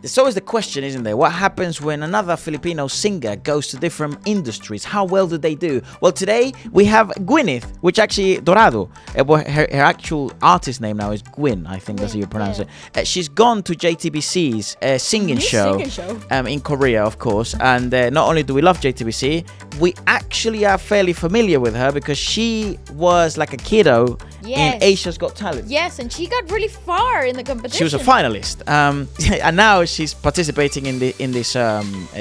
There's always the question, isn't there? What happens when another Filipino singer goes to different industries? How well do they do? Well, today we have Gwyneth, which actually Dorado. Her actual artist name now is Gwyn. I think that's how you pronounce it. She's gone to JTBC's singing show in Korea, of course. And not only do we love JTBC, we actually are fairly familiar with her because she was like a kiddo in Asia's Got Talent. Yes, and she got really far in the competition. She was a finalist, and now she's participating in this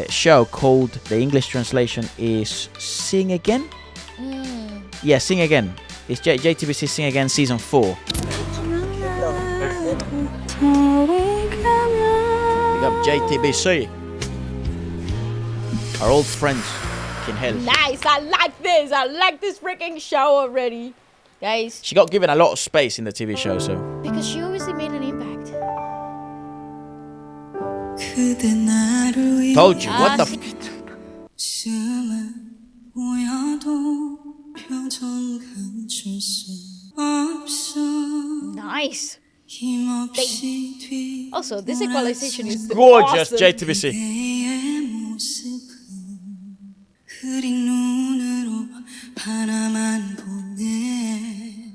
show called, the English translation is Sing Again. Yeah, Sing Again. It's JTBC Sing Again season 4. Big up JTBC, our old friends in hell. Nice, I like this. I like this freaking show already. Guys. She got given a lot of space in the TV show, so. Because she obviously made an impact. Told you, what the f. Nice. Also, this equalization is gorgeous, awesome. JTBC.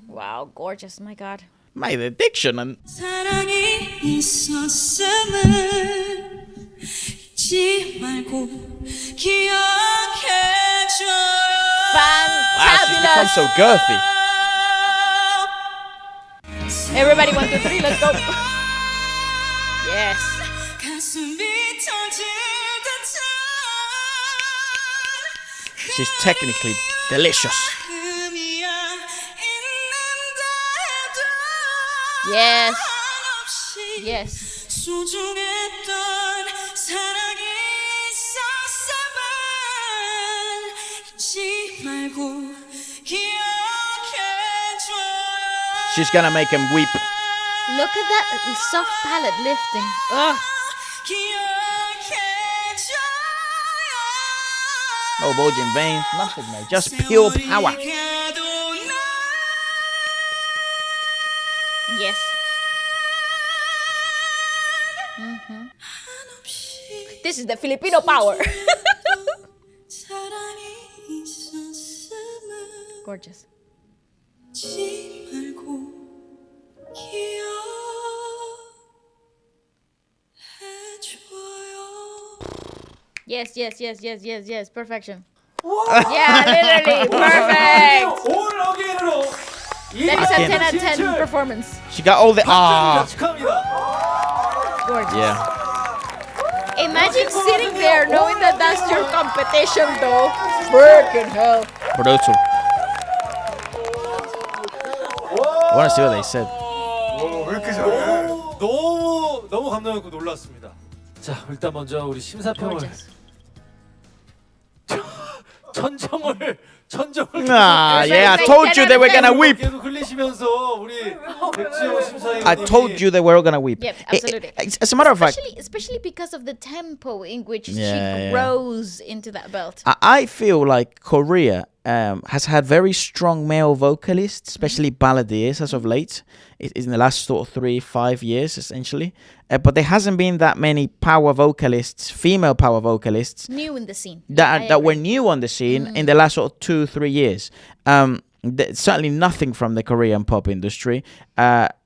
Wow, gorgeous, my god. Mate, the diction and... Wow, she's become so girthy. Everybody, 1, 2, 3, let's go. Yes. She's technically delicious. Yes. Yes. She's gonna make him weep. Look at that soft palate lifting. Ugh. No bulging veins, nothing, mate. Just pure power. Yes. This is the Filipino power. Gorgeous. Yes, yes, yes, yes, yes, yes. Perfection. Yeah, literally. Perfect. That is a 10 out of 10 performance. She got all the Gorgeous. Yeah. Imagine sitting there knowing that that's your competition, though. Freaking hell. Brutal. I want to see what they said. 왜 이렇게 잘해? 너무 감동했고 놀랐습니다. 자, 일단 먼저 우리 심사평을 천정을 Yeah, I told you they were gonna weep. 계속 흘리시면서 우리 백지영 심사위원님이 I told you they were all gonna weep. Yep, absolutely. As a matter of fact, especially because of the tempo in which Yeah, she yeah. grows into that belt. I feel like Korea has had very strong male vocalists, especially balladeers as of late, in the last sort of 3-5 years, essentially. But there hasn't been that many power vocalists, female power vocalists, New in the scene. that were new on the scene in the last sort of 2-3 years. Certainly nothing from the Korean pop industry.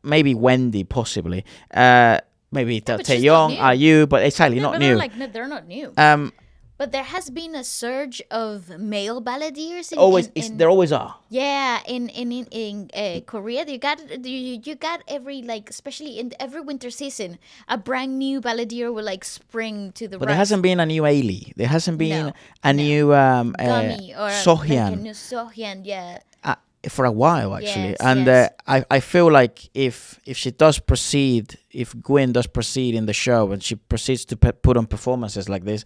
Maybe Wendy, possibly. Maybe Taeyong, IU, but it's certainly not new. They're not new. But there has been a surge of male balladeers. There always are. Yeah, in Korea, you got every especially in every winter season, a brand new balladeer will spring to the. But there hasn't been a new Ailey. There hasn't been a new Gummy or Sohyun. a new Sohyun, yeah. For a while, actually. Yes, and yes. I feel like if she does proceed, if Gwyn does proceed in the show and she proceeds to put on performances like this,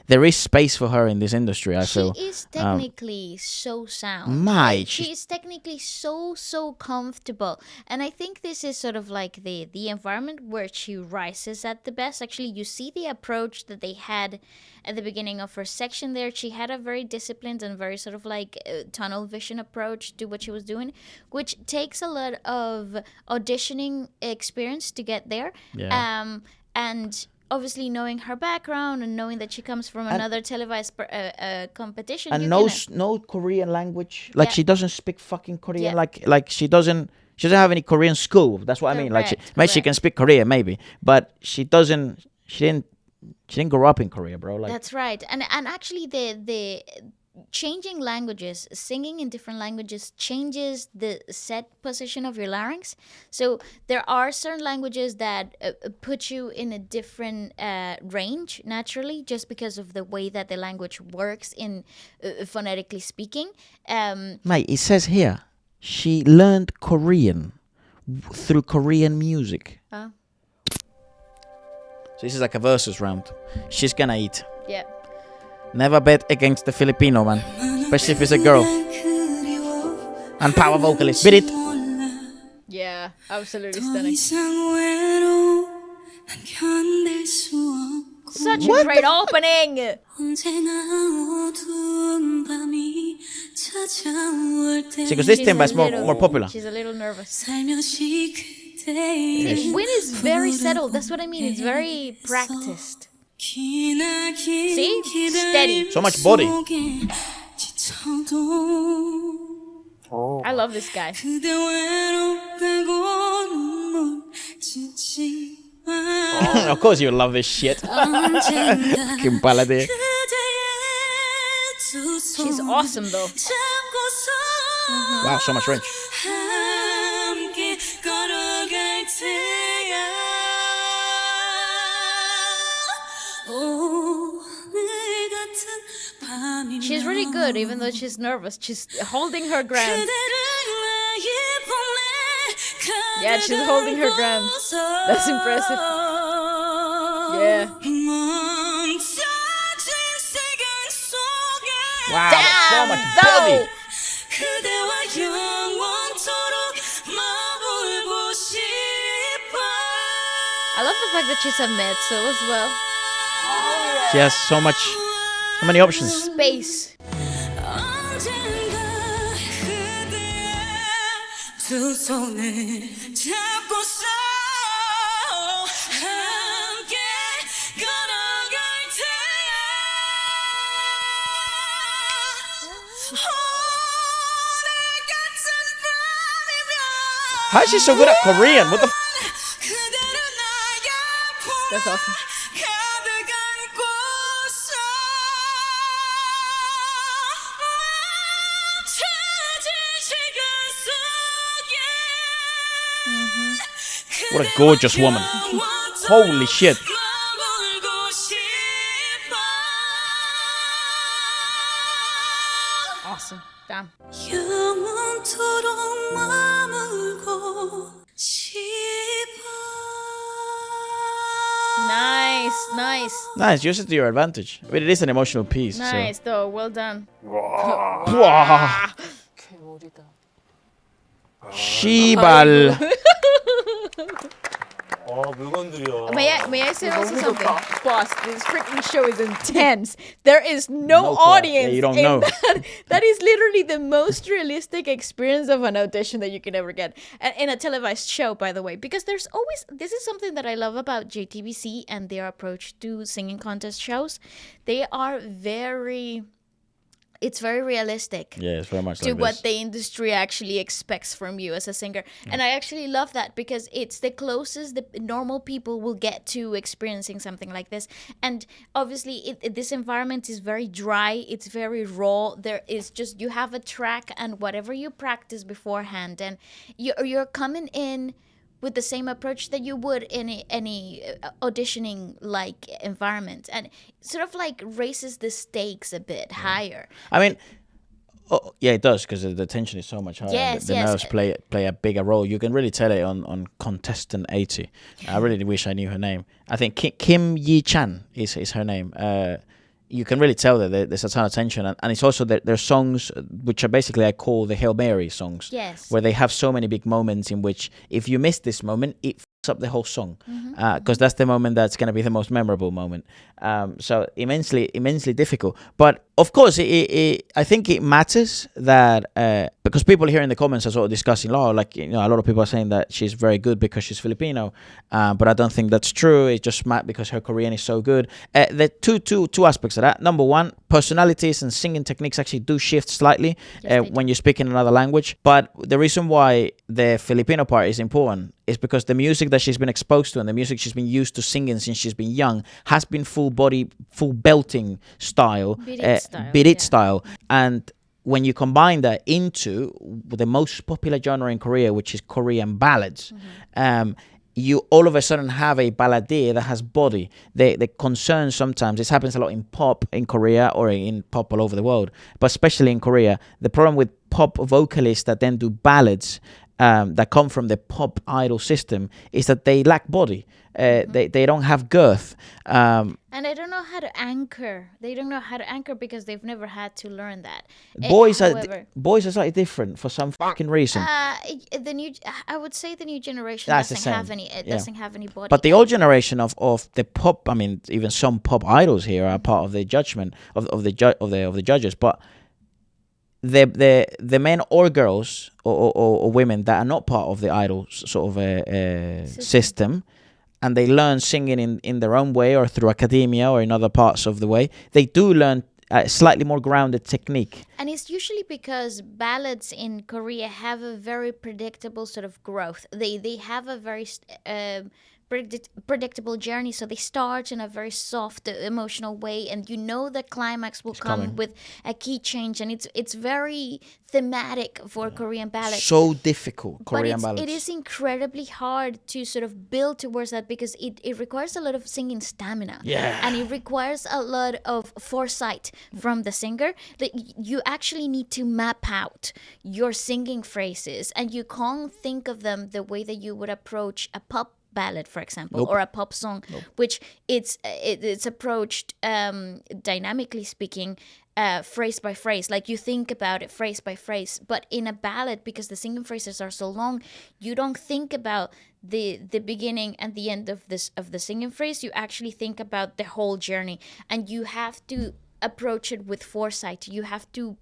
there is space for her in this industry, I feel. She is technically so sound. She is technically so comfortable. And I think this is sort of like the environment where she rises at the best. Actually, you see the approach that they had at the beginning of her section there. She had a very disciplined and very sort of tunnel vision approach to what she was doing, which takes a lot of auditioning experience to get there. Yeah. And obviously knowing her background and knowing that she comes from another televised competition, and you no Korean language. Like Yeah. she doesn't speak fucking Korean. Yeah. Like she doesn't have any Korean school. That's what I mean. Like maybe she can speak Korean, maybe, but she doesn't. She didn't grow up in Korea, bro. Like That's right. And actually the changing languages, singing in different languages changes the set position of your larynx. So there are certain languages that put you in a different range naturally, just because of the way that the language works in phonetically speaking. mate, it says here she learned Korean through Korean music. Oh. So this is like a versus round. She's gonna eat. Yeah. Never bet against the Filipino, man. Especially if it's a girl. And power vocalist. Beat it. Yeah, absolutely stunning. Such a great opening. See, because this timbre is more popular. She's a little nervous. Gwyn is very settled. That's what I mean. It's very practiced. See? Steady. So much body. 어. I love this guy. Of course you love this shit. Fucking ballad. She's awesome though. Wow, so much range. She's really good, even though she's nervous. She's holding her ground. Yeah, she's holding her ground. That's impressive. Yeah. Wow, that's so much body. I love the fact that she's a mezzo as well. She has so many options. Space. How is she so good at Korean? What the That's awesome. What a gorgeous woman. Holy shit. Awesome. Damn. Nice. Nice, use it to your advantage. I mean, it is an emotional piece. Nice, though. Well done. So. Wow. Shibal. 물건들이요. May I say also something? Boss, this freaking show is intense. There is no audience. Yeah, you don't in know. That is literally the most realistic experience of an audition that you can ever get. And in a televised show, by the way. Because there's always... This is something that I love about JTBC and their approach to singing contest shows. They are very... It's very realistic. Yeah, it's very much to like what this. the industry actually expects from you as a singer. And I actually love that because it's the closest the normal people will get to experiencing something like this. And obviously this environment is very dry, it's very raw. There is just, you have a track and whatever you practice beforehand, and you're coming in with the same approach that you would in any auditioning like environment, and sort of like raises the stakes a bit higher. I mean, yeah, it does, because the tension is so much higher. Yes, the nerves play a bigger role. You can really tell it on contestant 80. I really wish I knew her name. I think Kim Yi Chan is her name. You can really tell that there's a ton of tension, and it's also that there's songs which are basically I call the Hail Mary songs, Yes. where they have so many big moments in which if you miss this moment, it fucks up the whole song, because that's the moment that's going to be the most memorable moment. So immensely difficult. But of course, I think it matters that because people here in the comments are sort of discussing, like a lot of people are saying that she's very good because she's Filipino, but I don't think that's true. It's just mad because her Korean is so good. There are two aspects of that. Number one, personalities and singing techniques actually do shift slightly when you speak in another language. But the reason why the Filipino part is important is because the music that she's been exposed to and the music she's been used to singing since she's been young has been full body, full belting style, beat it style. And when you combine that into the most popular genre in Korea, which is Korean ballads, you all of a sudden have a balladeer that has body. The concern sometimes, this happens a lot in pop in Korea or in pop all over the world, but especially in Korea, the problem with pop vocalists that then do ballads that come from the pop idol system is that they lack body. They don't have girth. And they don't know how to anchor. They don't know how to anchor because they've never had to learn that. Boys are slightly different for some fucking reason. I would say the new generation That's doesn't have any. It doesn't have any body. But the old generation of the pop, I mean, even some pop idols here are part of the judgment of the judges. But the men or girls or women that are not part of the idol sort of system, and they learn singing in their own way or through academia or in other parts of the way, they do learn a slightly more grounded technique. And it's usually because ballads in Korea have a very predictable sort of growth. They have a very predictable journey. So they start in a very soft, emotional way, and the climax will come with a key change, and it's very thematic for Korean ballads. So difficult, Korean ballads. It is incredibly hard to sort of build towards that because it requires a lot of singing stamina. Yeah. And it requires a lot of foresight from the singer. That you actually need to map out your singing phrases, and you can't think of them the way that you would approach a pop ballad, for example, or a pop song, which it's approached dynamically speaking, phrase by phrase. Like you think about it phrase by phrase. But in a ballad, because the singing phrases are so long, you don't think about the beginning and the end of the singing phrase. You actually think about the whole journey, and you have to approach it with foresight. You have to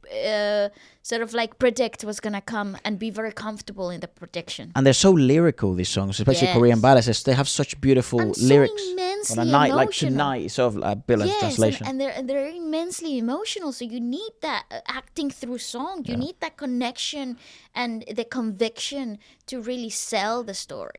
sort of like predict what's gonna come and be very comfortable in the prediction. And they're so lyrical, these songs, especially Korean ballads. They have such beautiful lyrics. So on a night like tonight, sort of like Billard's translation. And they're immensely emotional. So you need that acting through song. You need that connection and the conviction to really sell the story.